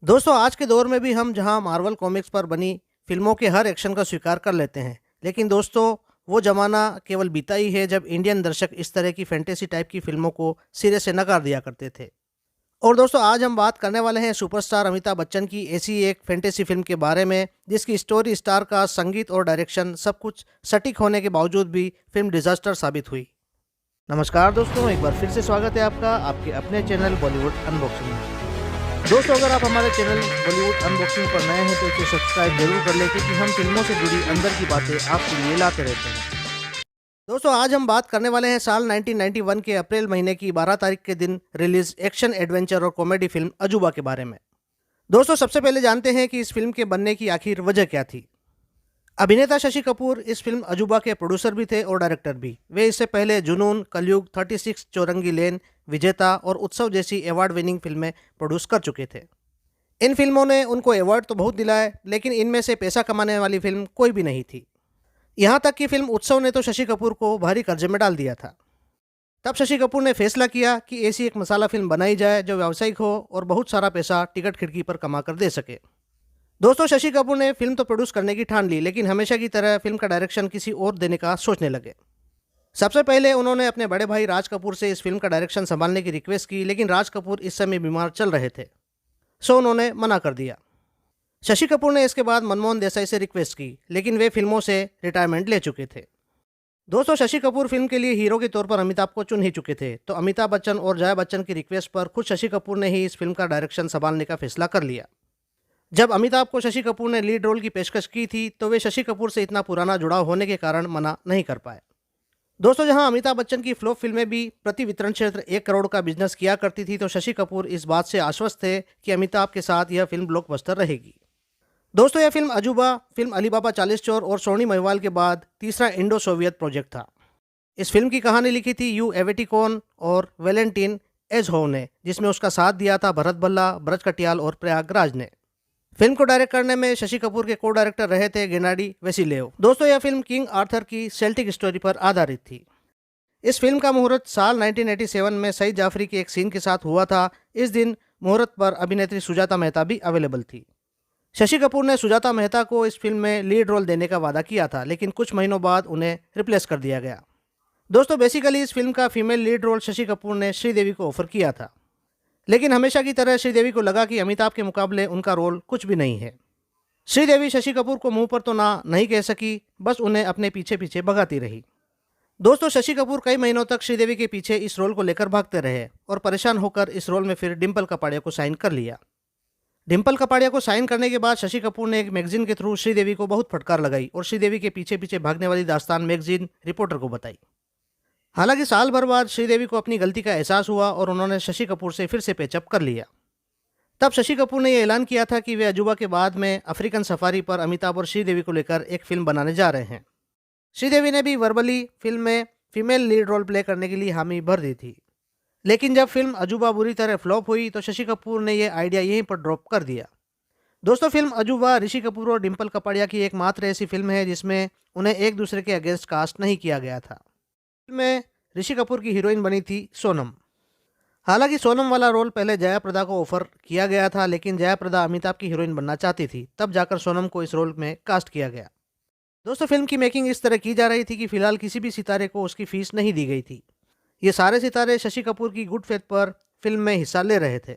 दोस्तों आज के दौर में भी हम जहां मार्वल कॉमिक्स पर बनी फिल्मों के हर एक्शन का स्वीकार कर लेते हैं, लेकिन दोस्तों वो ज़माना केवल बीता ही है जब इंडियन दर्शक इस तरह की फैंटेसी टाइप की फिल्मों को सिरे से नकार दिया करते थे। और दोस्तों आज हम बात करने वाले हैं सुपरस्टार अमिताभ बच्चन की ऐसी एक फैंटेसी फिल्म के बारे में जिसकी स्टोरी, स्टार का संगीत और डायरेक्शन सब कुछ सटीक होने के बावजूद भी फिल्म डिजास्टर साबित हुई। नमस्कार दोस्तों, एक बार फिर से स्वागत है आपका आपके अपने चैनल बॉलीवुड अनबॉक्सिंग में। दोस्तों अगर आप हमारे चैनल बॉलीवुड अनबॉक्सिंग पर नए हैं तो इसे सब्सक्राइब जरूर कर लें क्योंकि हम फिल्मों से जुड़ी अंदर की बातें आपके लिए लाते रहते हैं। दोस्तों आज हम बात करने वाले हैं साल 1991 के अप्रैल महीने की 12 तारीख के दिन रिलीज एक्शन एडवेंचर और कॉमेडी फिल्म अजूबा के बारे में। दोस्तों सबसे पहले जानते हैं कि इस फिल्म के बनने की आखिर वजह क्या थी। अभिनेता शशि कपूर इस फिल्म अजूबा के प्रोड्यूसर भी थे और डायरेक्टर भी। वे इससे पहले जुनून, कलयुग, 36 चौरंगी लेन, विजेता और उत्सव जैसी अवार्ड विनिंग फिल्में प्रोड्यूस कर चुके थे। इन फिल्मों ने उनको अवार्ड तो बहुत दिलाए, लेकिन इनमें से पैसा कमाने वाली फिल्म कोई भी नहीं थी। यहाँ तक कि फिल्म उत्सव ने तो शशि कपूर को भारी कर्जे में डाल दिया था। तब शशि कपूर ने फैसला किया कि ऐसी एक मसाला फिल्म बनाई जाए जो व्यावसायिक हो और बहुत सारा पैसा टिकट खिड़की पर कमा कर दे सके। दोस्तों शशि कपूर ने फिल्म तो प्रोड्यूस करने की ठान ली, लेकिन हमेशा की तरह फिल्म का डायरेक्शन किसी और देने का सोचने लगे। सबसे पहले उन्होंने अपने बड़े भाई राज कपूर से इस फिल्म का डायरेक्शन संभालने की रिक्वेस्ट की, लेकिन राज कपूर इस समय बीमार चल रहे थे, सो उन्होंने मना कर दिया। शशि कपूर ने इसके बाद मनमोहन देसाई से रिक्वेस्ट की, लेकिन वे फिल्मों से रिटायरमेंट ले चुके थे। दोस्तों शशि कपूर फिल्म के लिए हीरो के तौर पर अमिताभ को चुन ही चुके थे, तो अमिताभ बच्चन और जया बच्चन की रिक्वेस्ट पर खुद शशि कपूर ने ही इस फिल्म का डायरेक्शन संभालने का फैसला कर लिया। जब अमिताभ को शशि कपूर ने लीड रोल की पेशकश की थी तो वे शशि कपूर से इतना पुराना जुड़ाव होने के कारण मना नहीं कर पाए। दोस्तों जहां अमिताभ बच्चन की फ्लॉप फिल्में भी प्रति वितरण क्षेत्र 1 करोड़ का बिजनेस किया करती थी, तो शशि कपूर इस बात से आश्वस्त थे कि अमिताभ के साथ यह फिल्म ब्लॉकबस्टर रहेगी। दोस्तों यह फिल्म अजूबा फिल्म अलीबाबा 40 चोर और सोनी महिवाल के बाद तीसरा इंडो सोवियत प्रोजेक्ट था। इस फिल्म की कहानी लिखी थी यू एवेटिकॉन और वेलेंटिन एजहोव ने, जिसमें उसका साथ दिया था भरत भल्ला, ब्रज कटियाल और प्रयागराज ने। फिल्म को डायरेक्ट करने में शशि कपूर के को डायरेक्टर रहे थे गेनाडी वेसिलेव। दोस्तों यह फिल्म किंग आर्थर की सेल्टिक स्टोरी पर आधारित थी। इस फिल्म का मुहूर्त साल 1987 में सईद जाफरी के एक सीन के साथ हुआ था। इस दिन मुहूर्त पर अभिनेत्री सुजाता मेहता भी अवेलेबल थी। शशि कपूर ने सुजाता मेहता को इस फिल्म में लीड रोल देने का वादा किया था, लेकिन कुछ महीनों बाद उन्हें रिप्लेस कर दिया गया। दोस्तों बेसिकली इस फिल्म का female lead role Shashi Kapoor ने श्रीदेवी को ऑफर किया था, लेकिन हमेशा की तरह श्रीदेवी को लगा कि अमिताभ के मुकाबले उनका रोल कुछ भी नहीं है। श्रीदेवी शशि कपूर को मुंह पर तो ना नहीं कह सकी, बस उन्हें अपने पीछे पीछे भगाती रही। दोस्तों शशि कपूर कई महीनों तक श्रीदेवी के पीछे इस रोल को लेकर भागते रहे और परेशान होकर इस रोल में फिर डिम्पल कपाड़िया को साइन कर लिया। डिम्पल कपाड़िया को साइन करने के बाद शशि कपूर ने एक मैगजीन के थ्रू श्रीदेवी को बहुत फटकार लगाई और श्रीदेवी के पीछे पीछे भागने वाली दास्तान मैगजीन रिपोर्टर को बताई। हालांकि साल भर बाद श्रीदेवी को अपनी गलती का एहसास हुआ और उन्होंने शशि कपूर से फिर से पैचअप कर लिया। तब शशि कपूर ने यह ऐलान किया था कि वे अजूबा के बाद में अफ्रीकन सफारी पर अमिताभ और श्रीदेवी को लेकर एक फिल्म बनाने जा रहे हैं। श्रीदेवी ने भी वर्बली फिल्म में फीमेल लीड रोल प्ले करने के लिए हामी भर दी थी, लेकिन जब फिल्म अजूबा बुरी तरह फ्लॉप हुई तो शशि कपूर ने यह आइडिया यहीं पर ड्रॉप कर दिया। दोस्तों फिल्म अजूबा ऋषि कपूर और डिम्पल कपाड़िया की एकमात्र ऐसी फिल्म है जिसमें उन्हें एक दूसरे के अगेंस्ट कास्ट नहीं किया गया था। फिल्म में ऋषि कपूर की हीरोइन बनी थी सोनम। हालांकि सोनम वाला रोल पहले जया प्रदा को ऑफर किया गया था, लेकिन जया प्रदा अमिताभ की हीरोइन बनना चाहती थी, तब जाकर सोनम को इस रोल में कास्ट किया गया। दोस्तों फिल्म की मेकिंग इस तरह की जा रही थी कि फिलहाल किसी भी सितारे को उसकी फीस नहीं दी गई थी। ये सारे सितारे शशि कपूर की गुड फेथ पर फिल्म में हिस्सा ले रहे थे।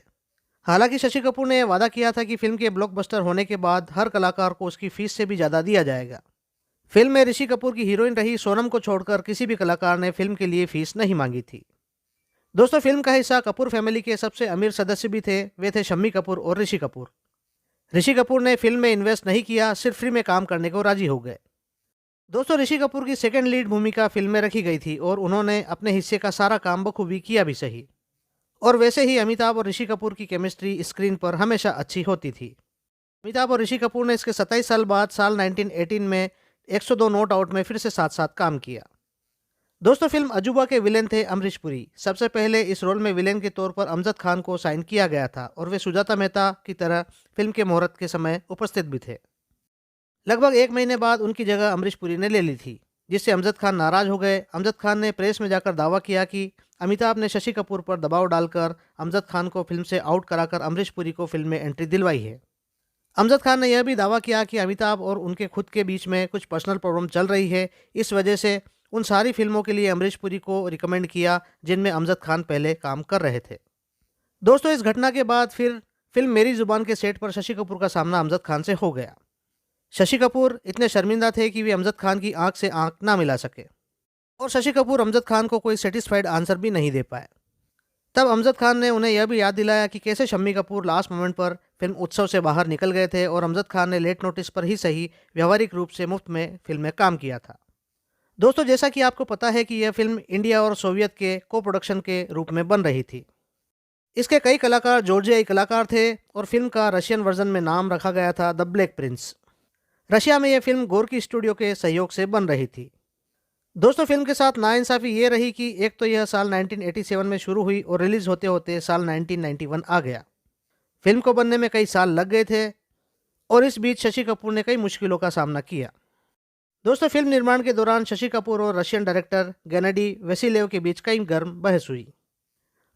हालांकि शशि कपूर ने यह वादा किया था कि फिल्म के ब्लॉकबस्टर होने के बाद हर कलाकार को उसकी फीस से भी ज़्यादा दिया जाएगा। फिल्म में ऋषि कपूर की हीरोइन रही सोनम को छोड़कर किसी भी कलाकार ने फिल्म के लिए फीस नहीं मांगी थी। दोस्तों फिल्म का हिस्सा कपूर फैमिली के सबसे अमीर सदस्य भी थे, वे थे शम्मी कपूर और ऋषि कपूर। ऋषि कपूर ने फिल्म में इन्वेस्ट नहीं किया, सिर्फ फ्री में काम करने को राजी हो गए। दोस्तों ऋषि कपूर की सेकंड लीड भूमिका फिल्म में रखी गई थी और उन्होंने अपने हिस्से का सारा काम बखूबी किया भी सही। और वैसे ही अमिताभ और ऋषि कपूर की केमिस्ट्री स्क्रीन पर हमेशा अच्छी होती थी। अमिताभ और ऋषि कपूर ने इसके 27 साल बाद साल 1918 में 102 नॉट आउट में फिर से साथ साथ काम किया। दोस्तों फिल्म अजूबा के विलेन थे अमरीश पुरी। सबसे पहले इस रोल में विलेन के तौर पर अमजद खान को साइन किया गया था और वे सुजाता मेहता की तरह फिल्म के मुहूर्त के समय उपस्थित भी थे। लगभग 1 महीने बाद उनकी जगह अमरीश पुरी ने ले ली थी। जिससे अमजद खान नाराज हो गए। अमजद खान ने प्रेस में जाकर दावा किया कि अमिताभ ने शशि कपूर पर दबाव डालकर अमजद खान को फिल्म से आउट कराकर अमरीश पुरी को फिल्म में एंट्री दिलवाई है। अमजद खान ने यह भी दावा किया कि अमिताभ और उनके खुद के बीच में कुछ पर्सनल प्रॉब्लम चल रही है, इस वजह से उन सारी फिल्मों के लिए अमरीश पुरी को रिकमेंड किया जिनमें अमजद खान पहले काम कर रहे थे। दोस्तों, इस घटना के बाद फिर फिल्म मेरी जुबान के सेट पर शशि कपूर का सामना अमजद खान से हो गया। शशि कपूर इतने शर्मिंदा थे कि वे अमजद खान की आंख से आंख ना मिला सके और शशि कपूर अमजद खान को कोई सेटिस्फाइड आंसर भी नहीं दे पाए। तब अमजद खान ने उन्हें यह भी याद दिलाया कि कैसे शम्मी कपूर लास्ट मोमेंट पर फिल्म उत्सव से बाहर निकल गए थे और अमजद खान ने लेट नोटिस पर ही सही व्यवहारिक रूप से मुफ्त में फिल्म में काम किया था। दोस्तों, जैसा कि आपको पता है कि यह फिल्म इंडिया और सोवियत के को प्रोडक्शन के रूप में बन रही थी। इसके कई कलाकार जॉर्जियाई कलाकार थे और फिल्म का रशियन वर्जन में नाम रखा गया था द ब्लैक प्रिंस। रशिया में यह फिल्म गोर्की स्टूडियो के सहयोग से बन रही थी। दोस्तों, फिल्म के साथ नाइंसाफ़ी ये रही कि एक तो यह साल 1987 में शुरू हुई और रिलीज़ होते होते साल 1991 आ गया। फिल्म को बनने में कई साल लग गए थे और इस बीच शशि कपूर ने कई मुश्किलों का सामना किया। दोस्तों, फिल्म निर्माण के दौरान शशि कपूर और रशियन डायरेक्टर गेनेडी वेसिलेव के बीच कई गर्म बहस हुई।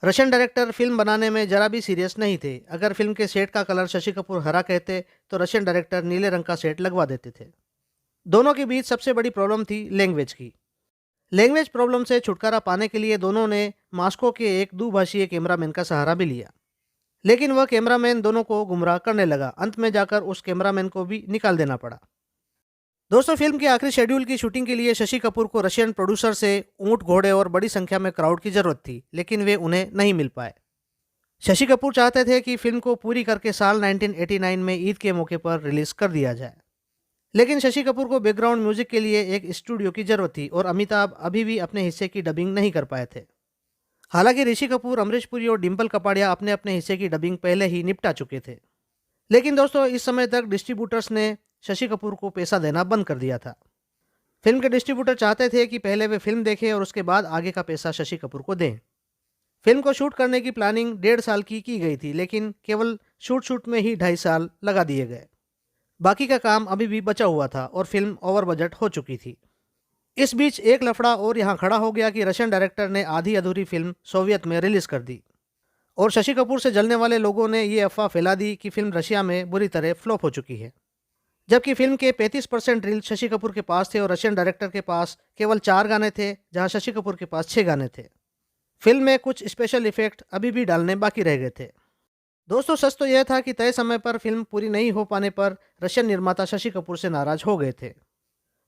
रशियन डायरेक्टर फिल्म बनाने में जरा भी सीरियस नहीं थे। अगर फिल्म के सेट का कलर शशि कपूर हरा कहते तो रशियन डायरेक्टर नीले रंग का सेट लगवा देते थे। दोनों के बीच सबसे बड़ी प्रॉब्लम थी लैंग्वेज की। लैंग्वेज प्रॉब्लम से छुटकारा पाने के लिए दोनों ने मॉस्को के एक दुभाषीय कैमरामैन का सहारा भी लिया, लेकिन वह कैमरामैन दोनों को गुमराह करने लगा। अंत में जाकर उस कैमरामैन को भी निकाल देना पड़ा। दोस्तों, फिल्म के आखिरी शेड्यूल की शूटिंग के लिए शशि कपूर को रशियन प्रोड्यूसर से ऊंट, घोड़े और बड़ी संख्या में क्राउड की जरूरत थी, लेकिन वे उन्हें नहीं मिल पाए। शशि कपूर चाहते थे कि फिल्म को पूरी करके साल 1989 में ईद के मौके पर रिलीज कर दिया जाए, लेकिन शशि कपूर को बैकग्राउंड म्यूजिक के लिए एक स्टूडियो की जरूरत थी और अमिताभ अभी भी अपने हिस्से की डबिंग नहीं कर पाए थे। हालांकि ऋषि कपूर, अमरीश पुरी और डिम्पल कपाड़िया अपने अपने हिस्से की डबिंग पहले ही निपटा चुके थे। लेकिन दोस्तों, इस समय तक डिस्ट्रीब्यूटर्स ने शशि कपूर को पैसा देना बंद कर दिया था। फिल्म के डिस्ट्रीब्यूटर चाहते थे कि पहले वे फिल्म देखें और उसके बाद आगे का पैसा शशि कपूर को दें। फिल्म को शूट करने की प्लानिंग 1.5 साल की गई थी, लेकिन केवल शूट में ही 2.5 साल लगा दिए गए। बाकी का काम अभी भी बचा हुआ था और फिल्म ओवर बजट हो चुकी थी। इस बीच एक लफड़ा और यहाँ खड़ा हो गया कि रशियन डायरेक्टर ने आधी अधूरी फिल्म सोवियत में रिलीज कर दी और शशि कपूर से जलने वाले लोगों ने ये अफवाह फैला दी कि फिल्म रशिया में बुरी तरह फ्लॉप हो चुकी है। जबकि फिल्म के 35% रील शशि कपूर के पास थे और रशियन डायरेक्टर के पास केवल 4 गाने थे, जहां शशि कपूर के पास 6 गाने थे। फिल्म में कुछ स्पेशल इफेक्ट अभी भी डालने बाकी रह गए थे। दोस्तों, सच तो यह था कि तय समय पर फिल्म पूरी नहीं हो पाने पर रशियन निर्माता शशि कपूर से नाराज हो गए थे।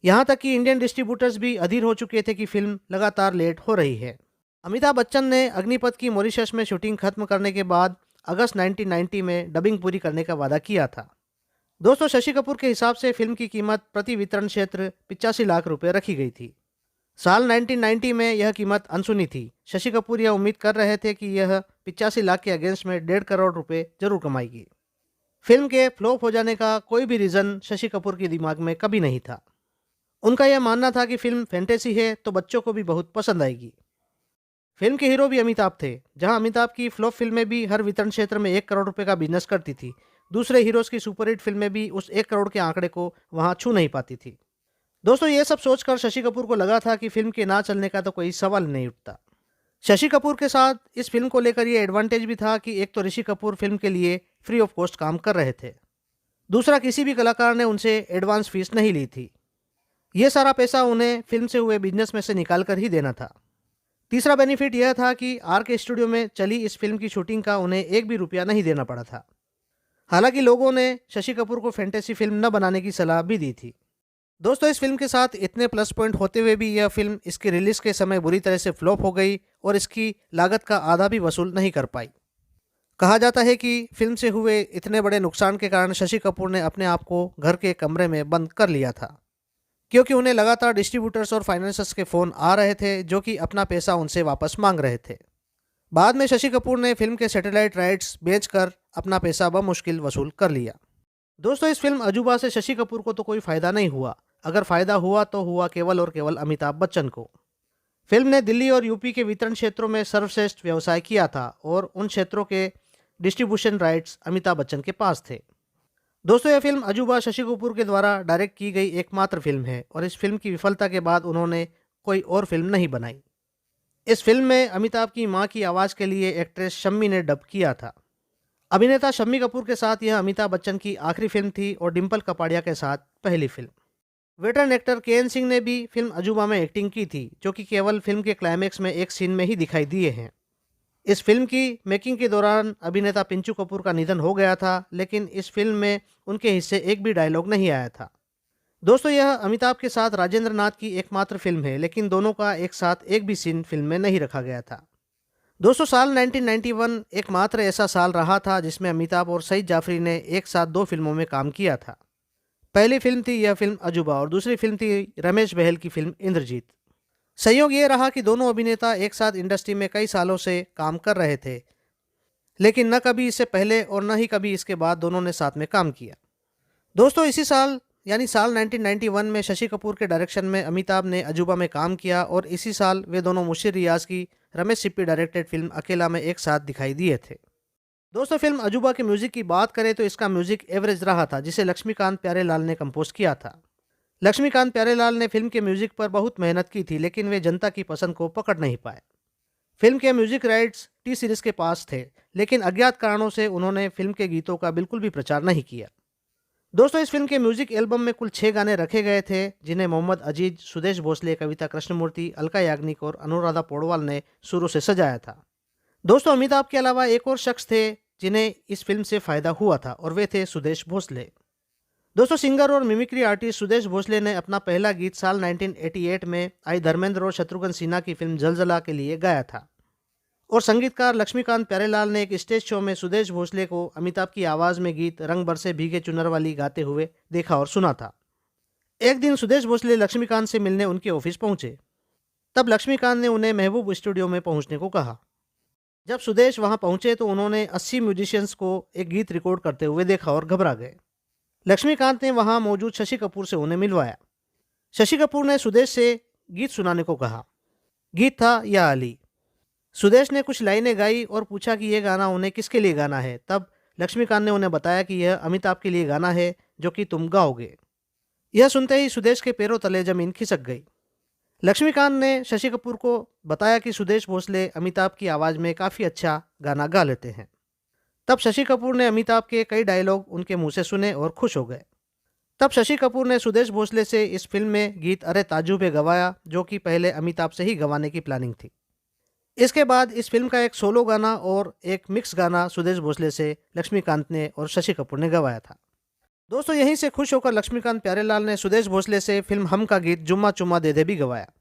यहाँ तक कि इंडियन डिस्ट्रीब्यूटर्स भी अधीर हो चुके थे कि फिल्म लगातार लेट हो रही है। अमिताभ बच्चन ने अग्निपथ की मॉरिशस में शूटिंग खत्म करने के बाद अगस्त 1990 में डबिंग पूरी करने का वादा किया था। दोस्तों, शशि कपूर के हिसाब से फिल्म की कीमत प्रति वितरण क्षेत्र 85 लाख रुपए रखी गई थी। साल 1990 में यह कीमत अनसुनी थी। शशि कपूर यह उम्मीद कर रहे थे कि यह 85 लाख के अगेंस्ट में 1.5 करोड़ रुपए जरूर कमाएगी। फिल्म के फ्लॉप हो जाने का कोई भी रीज़न शशि कपूर के दिमाग में कभी नहीं था। उनका यह मानना था कि फिल्म फैंटेसी है तो बच्चों को भी बहुत पसंद आएगी। फिल्म के हीरो भी अमिताभ थे। जहां अमिताभ की फ्लॉप फिल्में भी हर वितरण क्षेत्र में 1 करोड़ रुपए का बिजनेस करती थी, दूसरे हीरोज की सुपरहिट फिल्में भी उस 1 करोड़ के आंकड़े को वहां छू नहीं पाती थी। दोस्तों, ये सब सोचकर शशि कपूर को लगा था कि फिल्म के ना चलने का तो कोई सवाल नहीं उठता। शशि कपूर के साथ इस फिल्म को लेकर ये एडवांटेज भी था कि एक तो ऋषि कपूर फिल्म के लिए फ्री ऑफ कॉस्ट काम कर रहे थे, दूसरा किसी भी कलाकार ने उनसे एडवांस फीस नहीं ली थी। ये सारा पैसा उन्हें फिल्म से हुए बिजनेस में से निकाल कर ही देना था। तीसरा बेनिफिट यह था कि आर के स्टूडियो में चली इस फिल्म की शूटिंग का उन्हें 1 भी रुपया नहीं देना पड़ा था। हालांकि लोगों ने शशि कपूर को फैंटेसी फिल्म न बनाने की सलाह भी दी थी। दोस्तों, इस फिल्म के साथ इतने प्लस पॉइंट होते हुए भी यह फिल्म इसके रिलीज के समय बुरी तरह से फ्लॉप हो गई और इसकी लागत का आधा भी वसूल नहीं कर पाई। कहा जाता है कि फिल्म से हुए इतने बड़े नुकसान के कारण शशि कपूर ने अपने आप को घर के कमरे में बंद कर लिया था, क्योंकि उन्हें लगातार डिस्ट्रीब्यूटर्स और फाइनेंसर्स के फ़ोन आ रहे थे जो कि अपना पैसा उनसे वापस मांग रहे थे। बाद में शशि कपूर ने फिल्म के सैटेलाइट राइट्स बेचकर अपना पैसा बमुश्किल वसूल कर लिया। दोस्तों, इस फिल्म अजूबा से शशि कपूर को तो कोई फ़ायदा नहीं हुआ। अगर फ़ायदा हुआ तो हुआ केवल और केवल अमिताभ बच्चन को। फिल्म ने दिल्ली और यूपी के वितरण क्षेत्रों में सर्वश्रेष्ठ व्यवसाय किया था और उन क्षेत्रों के डिस्ट्रीब्यूशन राइट्स अमिताभ बच्चन के पास थे। दोस्तों यह फिल्म अजूबा शशि कपूर के द्वारा डायरेक्ट की गई एकमात्र फिल्म है और इस फिल्म की विफलता के बाद उन्होंने कोई और फिल्म नहीं बनाई। इस फिल्म में अमिताभ की मां की आवाज़ के लिए एक्ट्रेस शम्मी ने डब किया था। अभिनेता शम्मी कपूर के साथ यह अमिताभ बच्चन की आखिरी फिल्म थी और डिम्पल कपाड़िया के साथ पहली film. Veteran actor K. N.. Singh ने भी फिल्म अजूबा में एक्टिंग की थी, जो कि केवल फिल्म के क्लाइमैक्स में एक सीन में ही दिखाई दिए हैं। इस फिल्म की मेकिंग के दौरान अभिनेता पिंचू कपूर का निधन हो गया था, लेकिन इस फिल्म में उनके हिस्से एक भी डायलॉग नहीं आया था। दोस्तों यह अमिताभ के साथ राजेंद्र नाथ की एकमात्र फिल्म है, लेकिन दोनों का एक साथ एक भी सीन फिल्म में नहीं रखा गया था। दोस्तों साल 1991 एकमात्र ऐसा साल रहा था जिसमें अमिताभ और सईद जाफरी ने एक साथ दो फिल्मों में काम किया था। पहली फिल्म थी यह फिल्म अजूबा और दूसरी फिल्म थी रमेश बहल की फिल्म इंद्रजीत। संयोग ये रहा कि दोनों अभिनेता एक साथ इंडस्ट्री में कई सालों से काम कर रहे थे, लेकिन न कभी इससे पहले और न ही कभी इसके बाद दोनों ने साथ में काम किया। दोस्तों इसी साल यानी साल 1991 में शशि कपूर के डायरेक्शन में अमिताभ ने अजूबा में काम किया और इसी साल वे दोनों मुशीर रियाज की रमेश सिप्पी डायरेक्टेड फिल्म अकेला में एक साथ दिखाई दिए थे। दोस्तों फिल्म अजूबा के म्यूजिक की बात करें तो इसका म्यूजिक एवरेज रहा था, जिसे लक्ष्मीकांत प्यारेलाल ने कंपोज किया था। लक्ष्मीकांत प्यारेलाल ने फिल्म के म्यूजिक पर बहुत मेहनत की थी, लेकिन वे जनता की पसंद को पकड़ नहीं पाए। फिल्म के म्यूजिक राइट्स टी सीरीज के पास थे, लेकिन अज्ञात कारणों से उन्होंने फिल्म के गीतों का बिल्कुल भी प्रचार नहीं किया। दोस्तों इस फिल्म के म्यूजिक एल्बम में कुल 6 गाने रखे गए थे, जिन्हें मोहम्मद अजीज, सुदेश भोसले, कविता कृष्णमूर्ति, अलका याग्निक और अनुराधा पौडवाल ने सुरों से सजाया था। दोस्तों अमिताभ के अलावा एक और शख्स थे जिन्हें इस फिल्म से फायदा हुआ था और वे थे सुदेश भोसले। दोस्तों सिंगर और मिमिक्री आर्टिस्ट सुदेश भोसले ने अपना पहला गीत साल 1988 में आई धर्मेंद्र और शत्रुघ्न सिन्हा की फिल्म जलजला के लिए गाया था और संगीतकार लक्ष्मीकांत प्यारेलाल ने एक स्टेज शो में सुदेश भोसले को अमिताभ की आवाज़ में गीत रंग बरसे भीगे चुनर वाली गाते हुए देखा और सुना था। एक दिन सुदेश भोसले लक्ष्मीकांत से मिलने उनके ऑफिस पहुंचे। तब लक्ष्मीकांत ने उन्हें महबूब स्टूडियो में पहुंचने को कहा। जब सुदेश वहां पहुंचे तो उन्होंने 80 म्यूजिशियंस को एक गीत रिकॉर्ड करते हुए देखा और घबरा गए। लक्ष्मीकांत ने वहां मौजूद शशि कपूर से उन्हें मिलवाया। शशि कपूर ने सुदेश से गीत सुनाने को कहा। गीत था या अली। सुदेश ने कुछ लाइनें गाई और पूछा कि यह गाना उन्हें किसके लिए गाना है। तब लक्ष्मीकांत ने उन्हें बताया कि यह अमिताभ के लिए गाना है जो कि तुम गाओगे। यह सुनते ही सुदेश के पैरों तले जमीन खिसक गई। लक्ष्मीकांत ने शशि कपूर को बताया कि सुदेश भोसले अमिताभ की आवाज़ में काफ़ी अच्छा गाना गा लेते हैं। तब शशि कपूर ने अमिताभ के कई डायलॉग उनके मुंह से सुने और खुश हो गए। तब शशि कपूर ने सुदेश भोसले से इस फिल्म में गीत अरे ताजुबे गवाया, जो कि पहले अमिताभ से ही गवाने की प्लानिंग थी। इसके बाद इस फिल्म का एक सोलो गाना और एक मिक्स गाना सुदेश भोसले से लक्ष्मीकांत ने और शशि कपूर ने गवाया था। दोस्तों यहीं से खुश होकर लक्ष्मीकांत प्यारेलाल ने सुदेश भोसले से फिल्म हम का गीत जुम्मा चुम्मा दे दे भी गवाया,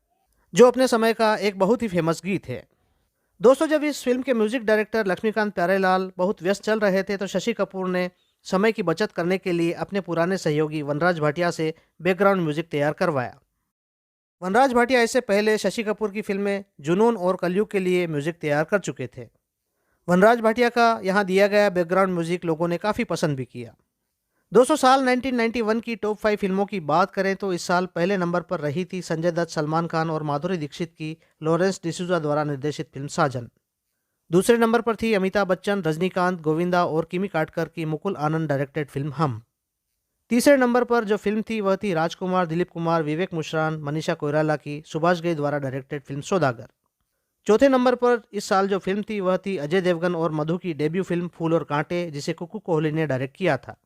जो अपने समय का एक बहुत ही फेमस गीत है। दोस्तों जब इस फिल्म के म्यूजिक डायरेक्टर लक्ष्मीकांत प्यारेलाल बहुत व्यस्त चल रहे थे तो शशि कपूर ने समय की बचत करने के लिए अपने पुराने सहयोगी वनराज भाटिया से बैकग्राउंड म्यूजिक तैयार करवाया। वनराज भाटिया इससे पहले शशि कपूर की फिल्में जुनून और कलयुग के लिए म्यूजिक तैयार कर चुके थे। वनराज भाटिया का यहाँ दिया गया बैकग्राउंड म्यूजिक लोगों ने काफ़ी पसंद भी किया। दोस्तों साल 1991 की टॉप 5 फिल्मों की बात करें तो इस साल पहले नंबर पर रही थी संजय दत्त, सलमान खान और माधुरी दीक्षित की लॉरेंस डिसूजा द्वारा निर्देशित फिल्म साजन। दूसरे नंबर पर थी अमिताभ बच्चन, रजनीकांत, गोविंदा और किमी काटकर की मुकुल आनंद डायरेक्टेड फिल्म हम। तीसरे नंबर पर जो फिल्म थी वह थी राजकुमार, दिलीप कुमार, विवेक मुश्रान, मनीषा कोइराला की सुभाष घई द्वारा डायरेक्टेड फिल्म सौदागर। चौथे नंबर पर इस साल जो फिल्म थी वह थी अजय देवगन और मधु की डेब्यू फिल्म फूल और कांटे, जिसे कुकू कोहली ने डायरेक्ट किया था।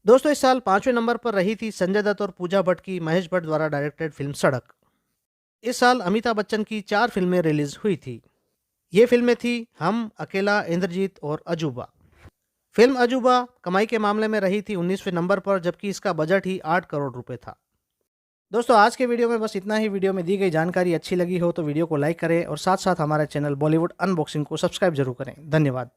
दोस्तों इस साल 5वें नंबर पर रही थी संजय दत्त और पूजा भट्ट की महेश भट्ट द्वारा डायरेक्टेड फिल्म सड़क। इस साल अमिताभ बच्चन की 4 फिल्में रिलीज हुई थी। ये फिल्में थी हम, अकेला, इंद्रजीत और अजूबा। फिल्म अजूबा कमाई के मामले में रही थी 19वें नंबर पर, जबकि इसका बजट ही 8 करोड़ रुपए था। दोस्तों आज के वीडियो में बस इतना ही। वीडियो में दी गई जानकारी अच्छी लगी हो तो वीडियो को लाइक करें और साथ साथ हमारे चैनल बॉलीवुड अनबॉक्सिंग को सब्सक्राइब जरूर करें। धन्यवाद।